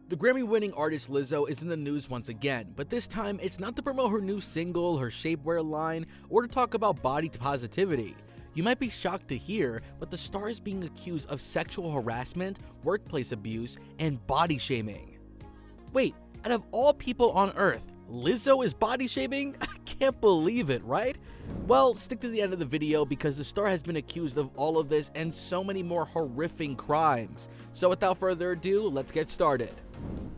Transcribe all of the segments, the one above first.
The Grammy-winning artist Lizzo is in the news once again, but this time it's not to promote her new single, her shapewear line, or to talk about body positivity. You might be shocked to hear, but the star is being accused of sexual harassment, workplace abuse, and body shaming. Wait, out of all people on earth, Lizzo is body shaming? I can't believe it, right? Well, stick to the end of the video because the star has been accused of all of this and so many more horrific crimes. So without further ado, let's get started.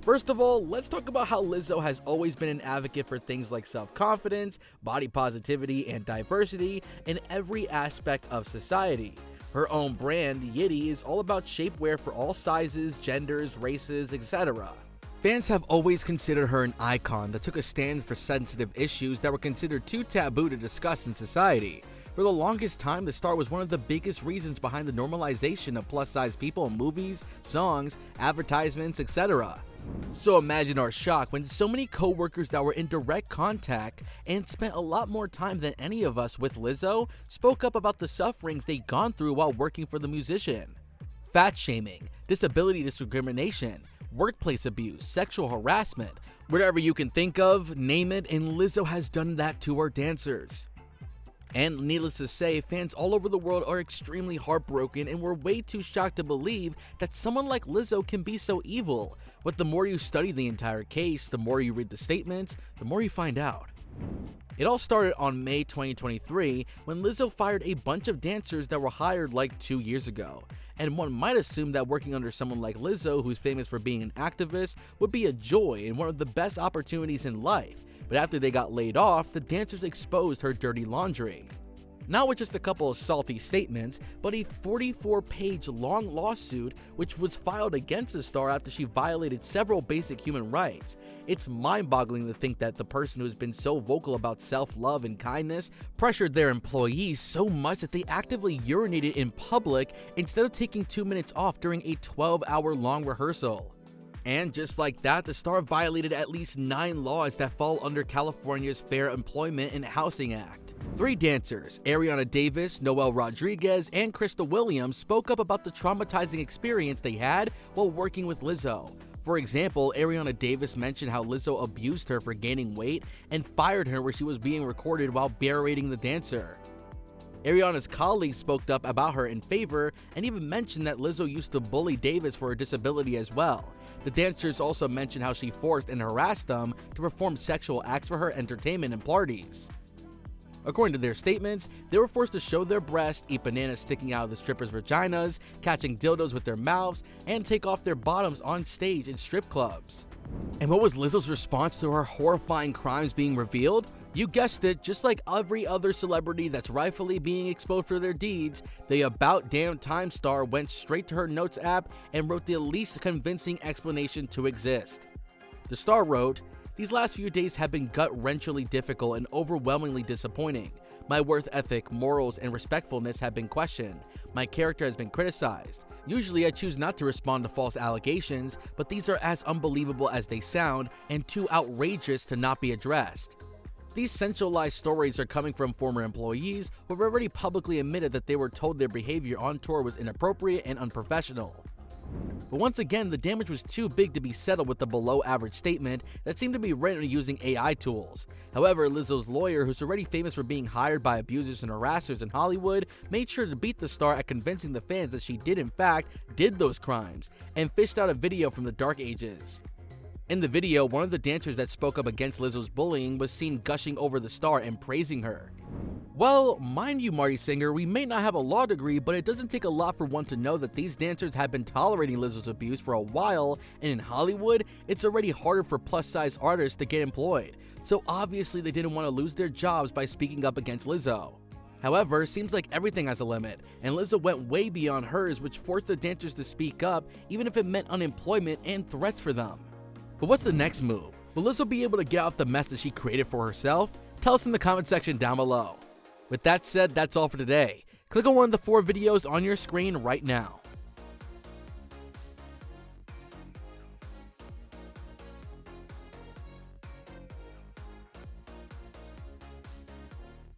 First of all, let's talk about how Lizzo has always been an advocate for things like self-confidence, body positivity, and diversity in every aspect of society. Her own brand, Yitty, is all about shapewear for all sizes, genders, races, etc. Fans have always considered her an icon that took a stand for sensitive issues that were considered too taboo to discuss in society. For the longest time, the star was one of the biggest reasons behind the normalization of plus-size people in movies, songs, advertisements, etc. So imagine our shock when so many co-workers that were in direct contact and spent a lot more time than any of us with Lizzo spoke up about the sufferings they'd gone through while working for the musician. Fat shaming, disability discrimination, workplace abuse, sexual harassment, whatever you can think of, name it, and Lizzo has done that to her dancers. And needless to say, fans all over the world are extremely heartbroken and were way too shocked to believe that someone like Lizzo can be so evil. But the more you study the entire case, the more you read the statements, the more you find out. It all started on May 2023 when Lizzo fired a bunch of dancers that were hired like 2 years ago. And one might assume that working under someone like Lizzo, who's famous for being an activist, would be a joy and one of the best opportunities in life. But after they got laid off, the dancers exposed her dirty laundry. Not with just a couple of salty statements, but a 44-page long lawsuit which was filed against the star after she violated several basic human rights. It's mind-boggling to think that the person who's been so vocal about self-love and kindness pressured their employees so much that they actively urinated in public instead of taking 2 minutes off during a 12-hour-long rehearsal. And just like that, the star violated at least 9 laws that fall under California's Fair Employment and Housing Act. 3 dancers, Ariana Davis, Noel Rodriguez, and Krista Williams, spoke up about the traumatizing experience they had while working with Lizzo. For example, Ariana Davis mentioned how Lizzo abused her for gaining weight and fired her where she was being recorded while berating the dancer. Ariana's colleagues spoke up about her in favor and even mentioned that Lizzo used to bully Davis for her disability as well. The dancers also mentioned how she forced and harassed them to perform sexual acts for her entertainment and parties. According to their statements, they were forced to show their breasts, eat bananas sticking out of the strippers' vaginas, catching dildos with their mouths, and take off their bottoms on stage in strip clubs. And what was Lizzo's response to her horrifying crimes being revealed? You guessed it, just like every other celebrity that's rightfully being exposed for their deeds, the About Damn Time star went straight to her notes app and wrote the least convincing explanation to exist. The star wrote, "These last few days have been gut-wrenchingly difficult and overwhelmingly disappointing. My worth ethic, morals, and respectfulness have been questioned. My character has been criticized. Usually I choose not to respond to false allegations, but these are as unbelievable as they sound and too outrageous to not be addressed." These centralized stories are coming from former employees who have already publicly admitted that they were told their behavior on tour was inappropriate and unprofessional. But once again, the damage was too big to be settled with the below-average statement that seemed to be written using AI tools. However, Lizzo's lawyer, who's already famous for being hired by abusers and harassers in Hollywood, made sure to beat the star at convincing the fans that she did in fact did those crimes, and fished out a video from the dark ages. In the video, one of the dancers that spoke up against Lizzo's bullying was seen gushing over the star and praising her. Well, mind you, Marty Singer, we may not have a law degree, but it doesn't take a lot for one to know that these dancers have been tolerating Lizzo's abuse for a while, and in Hollywood, it's already harder for plus-size artists to get employed, so obviously they didn't want to lose their jobs by speaking up against Lizzo. However, it seems like everything has a limit, and Lizzo went way beyond hers, which forced the dancers to speak up, even if it meant unemployment and threats for them. But what's the next move? Will Lizzo be able to get out the mess that she created for herself? Tell us in the comment section down below. With that said, that's all for today. Click on one of the 4 videos on your screen right now.